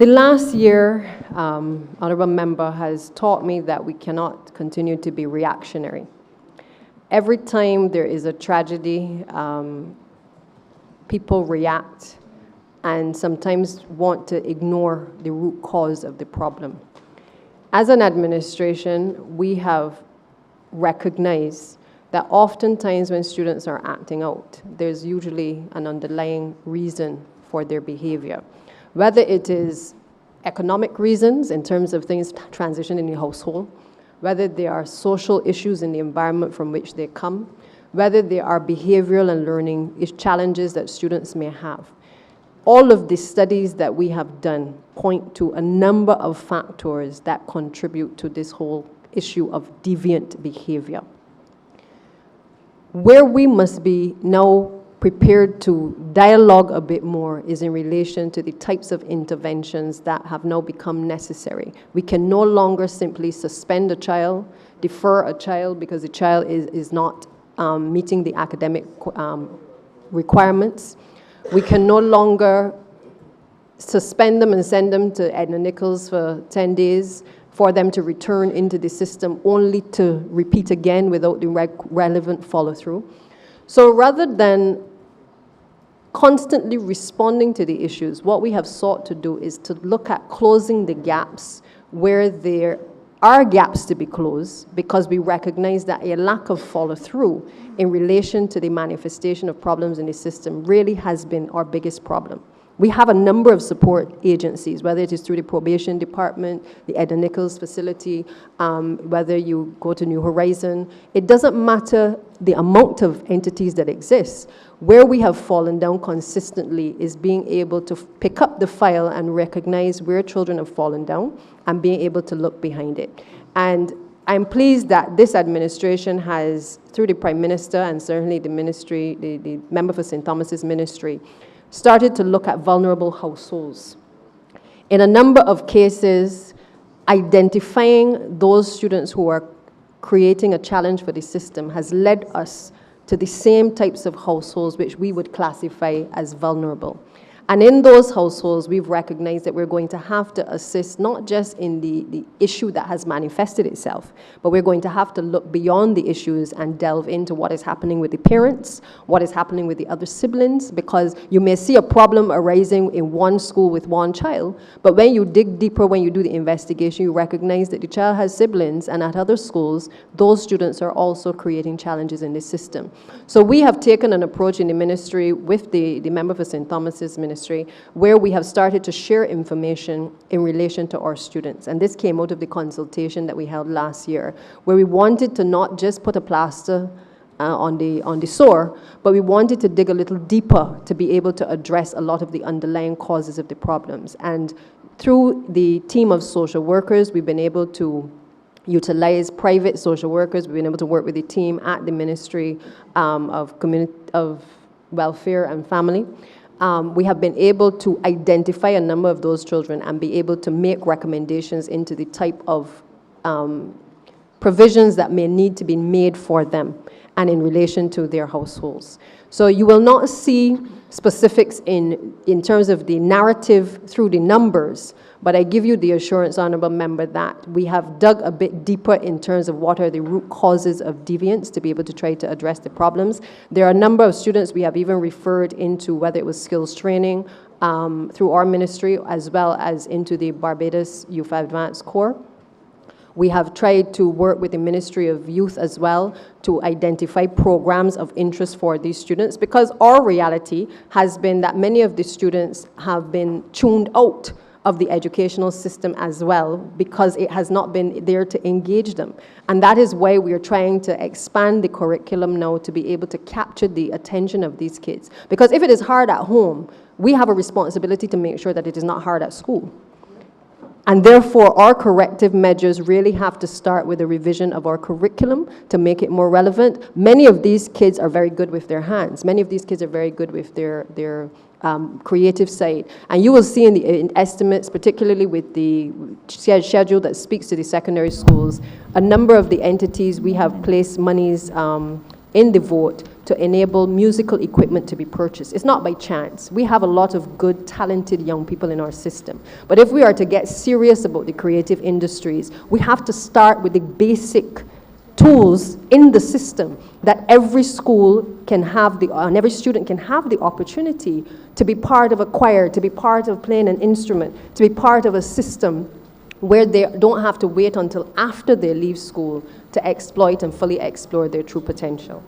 The last year, Honourable Member has taught me that we cannot continue to be reactionary. Every time there is a tragedy, people react and sometimes want to ignore the root cause of the problem. As an administration, we have recognized that oftentimes when students are acting out, there's usually an underlying reason for their behavior. Whether it is economic reasons in terms of things transition in the household, whether there are social issues in the environment from which they come, whether there are behavioral and learning challenges that students may have. All of the studies that we have done point to a number of factors that contribute to this whole issue of deviant behavior. Where we must be now prepared to dialogue a bit more is in relation to the types of interventions that have now become necessary. We can no longer simply suspend a child, defer a child because the child is not meeting the academic requirements. We can no longer suspend them and send them to Edna Nichols for 10 days for them to return into the system only to repeat again without the relevant follow-through. So rather than constantly responding to the issues, what we have sought to do is to look at closing the gaps where there are gaps to be closed, because we recognize that a lack of follow-through in relation to the manifestation of problems in the system really has been our biggest problem. We have a number of support agencies, whether it is through the probation department, the Edna Nichols facility, whether you go to New Horizon. It doesn't matter the amount of entities that exist. Where we have fallen down consistently is being able to pick up the file and recognize where children have fallen down and being able to look behind it. And I'm pleased that this administration has, through the Prime Minister and certainly the ministry, the member for St. Thomas's ministry, started to look at vulnerable households. In a number of cases, identifying those students who are creating a challenge for the system has led us to the same types of households which we would classify as vulnerable. And in those households, we've recognized that we're going to have to assist not just in the issue that has manifested itself, but we're going to have to look beyond the issues and delve into what is happening with the parents, what is happening with the other siblings, because you may see a problem arising in one school with one child, but when you dig deeper, when you do the investigation, you recognize that the child has siblings, and at other schools, those students are also creating challenges in the system. So we have taken an approach in the ministry with the member for St. Thomas's ministry, where we have started to share information in relation to our students. And this came out of the consultation that we held last year, where we wanted to not just put a plaster on the sore, but we wanted to dig a little deeper to be able to address a lot of the underlying causes of the problems. And through the team of social workers, we've been able to utilize private social workers. We've been able to work with the team at the Ministry of Welfare and Family. We have been able to identify a number of those children and be able to make recommendations into the type of provisions that may need to be made for them and in relation to their households. So you will not see specifics in terms of the narrative through the numbers, but I give you the assurance, Honourable Member, that we have dug a bit deeper in terms of what are the root causes of deviance to be able to try to address the problems. There are a number of students we have even referred into, whether it was skills training through our ministry, as well as into the Barbados Youth Advanced Corps. We have tried to work with the Ministry of Youth as well to identify programs of interest for these students, because our reality has been that many of the students have been tuned out of the educational system as well, because it has not been there to engage them. And that is why we are trying to expand the curriculum now to be able to capture the attention of these kids. Because if it is hard at home, we have a responsibility to make sure that it is not hard at school. And therefore, our corrective measures really have to start with a revision of our curriculum to make it more relevant. Many of these kids are very good with their hands. Many of these kids are very good with their creative side. And you will see in the estimates, particularly with the schedule that speaks to the secondary schools, a number of the entities we have placed monies in the vote to enable musical equipment to be purchased. It's not by chance. We have a lot of good, talented young people in our system. But if we are to get serious about the creative industries, we have to start with the basic tools in the system that every school can have, and every student can have the opportunity to be part of a choir, to be part of playing an instrument, to be part of a system where they don't have to wait until after they leave school to exploit and fully explore their true potential.